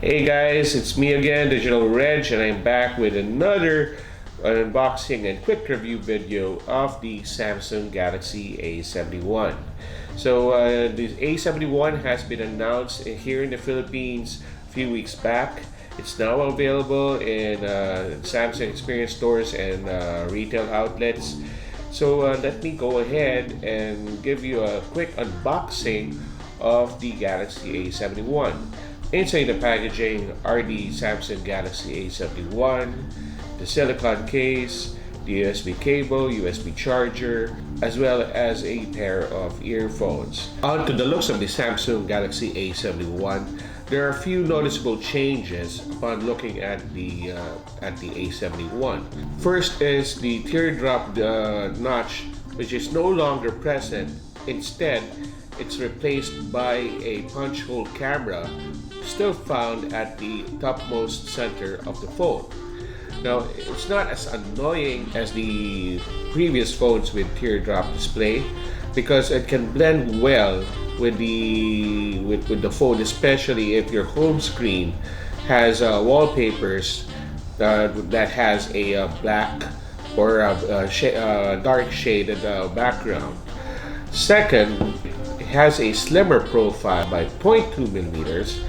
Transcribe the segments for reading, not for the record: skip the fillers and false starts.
Hey guys, it's me again, Digital Reg, and I'm back with another unboxing and quick review video of the Samsung Galaxy A71. The A71 has been announced here in the Philippines a few weeks back. It's now available in Samsung Experience stores and retail outlets. Let me go ahead and give you a quick unboxing of the Galaxy A71. Inside the packaging are the Samsung Galaxy A71, the silicone case, the USB cable, USB charger, as well as a pair of earphones. On to the looks of the Samsung Galaxy A71, there are a few noticeable changes upon looking at the A71. First is the teardrop notch, which is no longer present. Instead, it's replaced by a punch hole camera still found at the topmost center of the phone. Now, it's not as annoying as the previous phones with teardrop display because it can blend well with the phone, especially if your home screen has wallpapers that has a black or a dark shaded background. Second, it has a slimmer profile by 0.2 millimeters,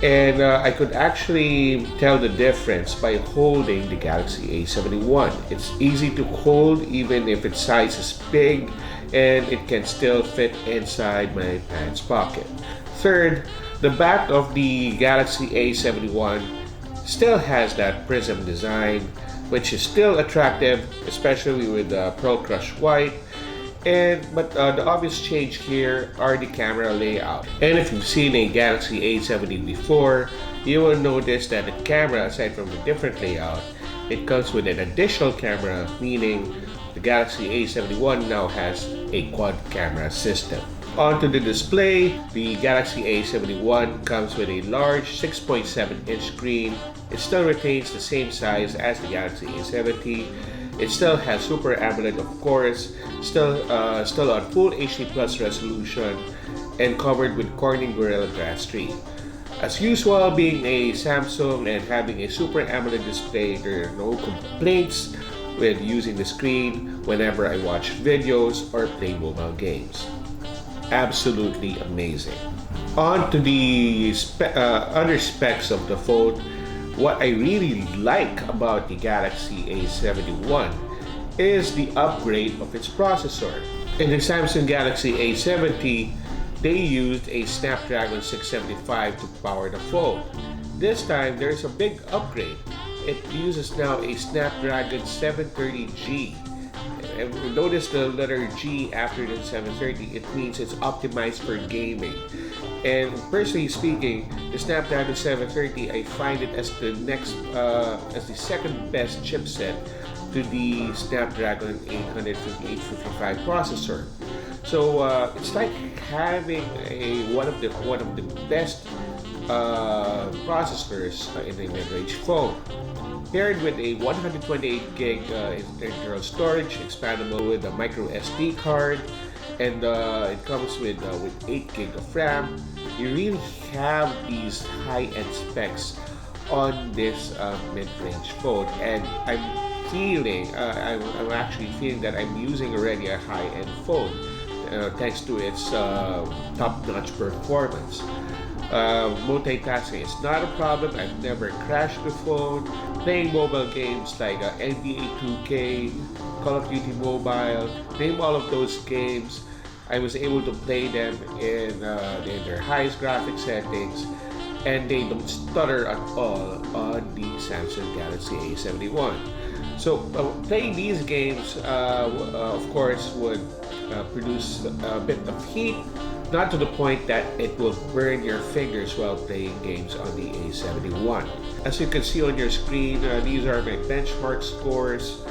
and I could actually tell the difference by holding the Galaxy A71. It's easy to hold even if its size is big, and it can still fit inside my pants pocket. Third, the back of the Galaxy A71 still has that prism design, which is still attractive, especially with Pearl Crush White. But the obvious change here are the camera layout. And if you've seen a Galaxy A70 before, you will notice that the camera, aside from the different layout, it comes with an additional camera, meaning the Galaxy A71 now has a quad camera system. Onto the display, the Galaxy A71 comes with a large 6.7-inch screen. It still retains the same size as the Galaxy A70. It still has Super AMOLED, of course, still on Full HD Plus resolution, and covered with Corning Gorilla Glass 3. As usual, being a Samsung and having a Super AMOLED display, there are no complaints with using the screen whenever I watch videos or play mobile games. Absolutely amazing. On to the other specs of the phone. What I really like about the Galaxy A71 is the upgrade of its processor. In the Samsung Galaxy A70, they used a Snapdragon 675 to power the phone. This time, there's a big upgrade. It uses now a Snapdragon 730G. And notice the letter G after the 730, it means it's optimized for gaming. And personally speaking, the Snapdragon 730, I find it as the second best chipset to the Snapdragon 855 processor. So it's like having one of the best processors in a mid-range phone. Paired with a 128 gig internal storage, expandable with a micro SD card, and it comes with 8 gig of RAM. You really have these high-end specs on this mid-range phone, and I'm actually feeling that I'm using already a high-end phone thanks to its top-notch performance. Multitasking is not a problem. I've never crashed the phone. Playing mobile games like NBA 2K, Call of Duty Mobile, name all of those games, I was able to play them in their highest graphic settings, and they don't stutter at all on the Samsung Galaxy A71. So playing these games, of course, would produce a bit of heat, not to the point that it will burn your fingers while playing games on the A71. As you can see on your screen, these are my benchmark scores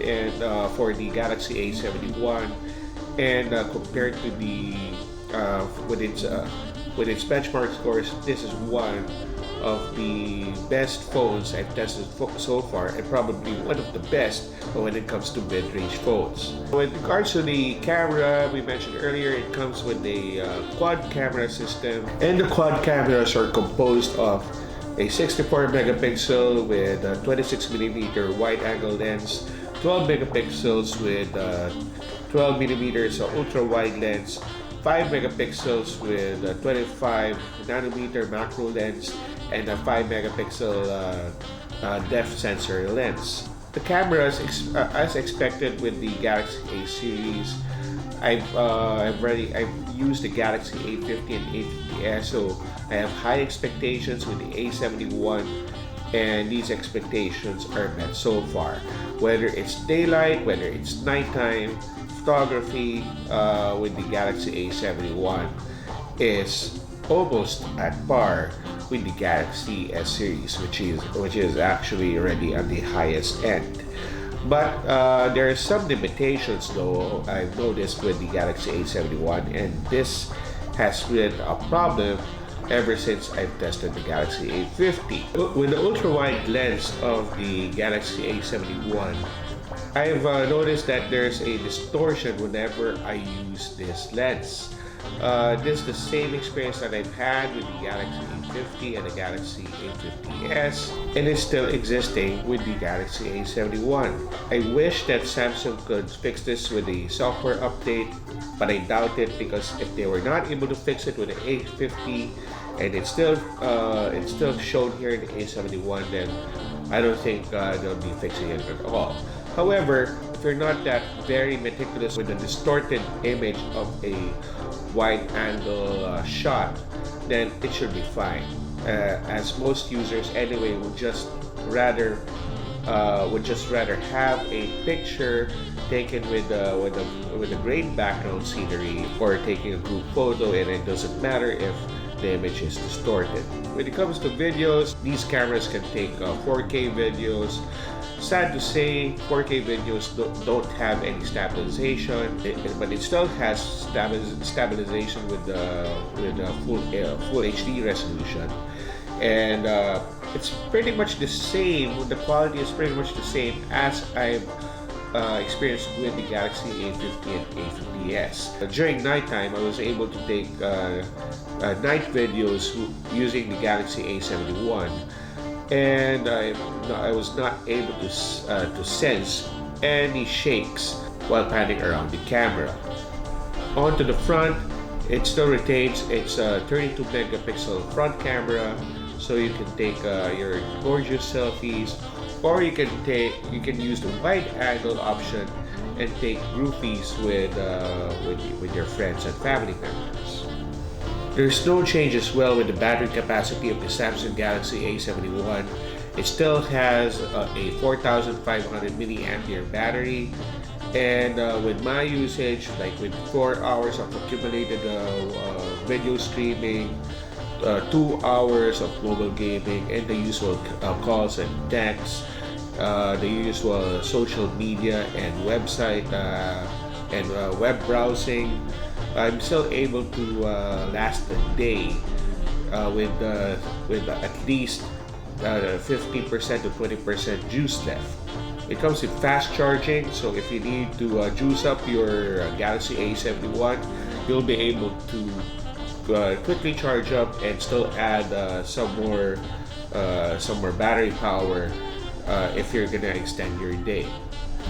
and for the Galaxy A71, and compared to the with its benchmark scores, this is one of the best phones I've tested so far, and probably one of the best when it comes to mid-range phones. With regards to the camera, we mentioned earlier, it comes with a quad camera system, and the quad cameras are composed of a 64 megapixel with a 26 millimeter wide-angle lens, 12 megapixels with 12 millimeters ultra-wide lens, 5 megapixels with a 25 nanometer macro lens, and a 5 megapixel depth sensor lens. The cameras, as expected with the Galaxy A series, I've used the Galaxy A50 and A50s, so I have high expectations with the A71, and these expectations are met so far. Whether it's daylight, whether it's nighttime, photography with the Galaxy A71 is almost at par with the Galaxy S series, which is actually already on the highest end. But there are some limitations though I've noticed with the Galaxy A71, and this has been a problem ever since I've tested the Galaxy A50. With the ultra-wide lens of the Galaxy A71, I've noticed that there's a distortion whenever I use this lens. This is the same experience that I've had with the Galaxy A50 and the Galaxy A50s, and it's still existing with the Galaxy A71. I wish that Samsung could fix this with a software update, but I doubt it, because if they were not able to fix it with the A50 and it's still shown here in the A71, then I don't think they'll be fixing it at all. However, if you're not that very meticulous with the distorted image of a wide-angle shot, then it should be fine. As most users anyway would just rather have a picture taken with a great background scenery, or taking a group photo, and it doesn't matter if the image is distorted. When it comes to videos, these cameras can take 4K videos. Sad to say, 4K videos don't have any stabilization, but it still has stabilization with full HD resolution, and it's pretty much the same. The quality is pretty much the same as I've experienced with the Galaxy A50 and A50s. During nighttime, I was able to take night videos using the Galaxy A71. And I was not able to sense any shakes while panning around the camera. Onto the front, it still retains its 32 megapixel front camera, so you can take your gorgeous selfies, or you can use the wide angle option and take groupies with your friends and family members. There's no change as well with the battery capacity of the Samsung Galaxy A71. It still has a 4,500 milliampere battery, and with my usage, like with 4 hours of accumulated video streaming, 2 hours of mobile gaming, and the usual calls and texts, the usual social media and website and web browsing, I'm still able to last a day with at least 50% to 20% juice left. It comes with fast charging, so if you need to juice up your Galaxy A71, you'll be able to quickly charge up and still add some more battery power if you're gonna extend your day.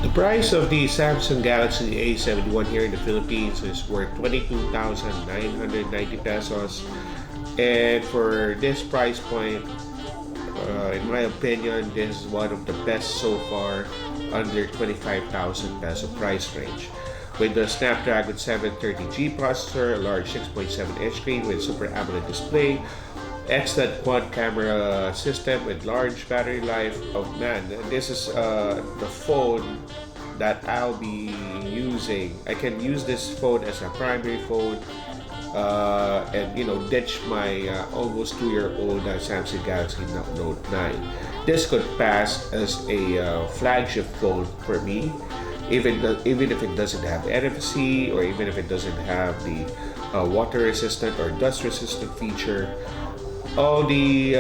The price of the Samsung Galaxy A71 here in the Philippines is worth 22,990 pesos, and for this price point, in my opinion, this is one of the best so far under 25,000 peso price range. With the Snapdragon 730G processor, a large 6.7-inch screen with Super AMOLED display, excellent quad camera system with large battery life. Oh man, this is the phone that I'll be using. I can use this phone as a primary phone and ditch my almost 2-year-old Samsung Galaxy Note 9. This could pass as a flagship phone for me, even if it doesn't have NFC, or even if it doesn't have the water resistant or dust resistant feature. All the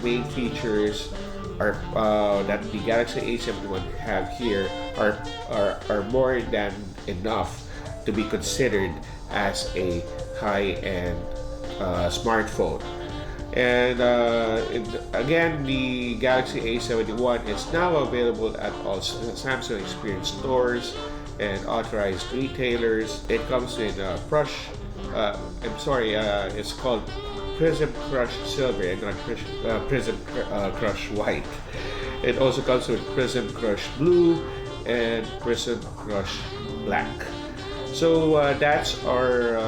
main features are that the Galaxy A71 have here are more than enough to be considered as a high-end smartphone. And again, the Galaxy A71 is now available at all Samsung Experience stores and authorized retailers. It comes in it's called Prism Crush Silver and not Prism Crush White. It also comes with Prism Crush Blue and Prism Crush Black. So that's our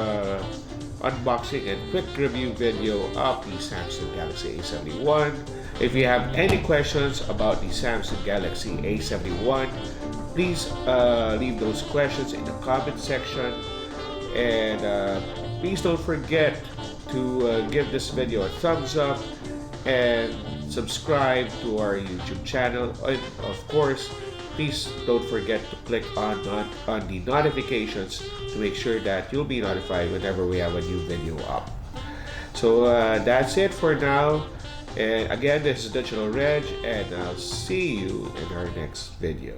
unboxing and quick review video of the Samsung Galaxy A71. If you have any questions about the Samsung Galaxy A71, please leave those questions in the comment section, and please don't forget to give this video a thumbs up and subscribe to our YouTube channel, and of course please don't forget to click on the notifications to make sure that you'll be notified whenever we have a new video up. So that's it for now. And again, this is Digital Reg, and I'll see you in our next video.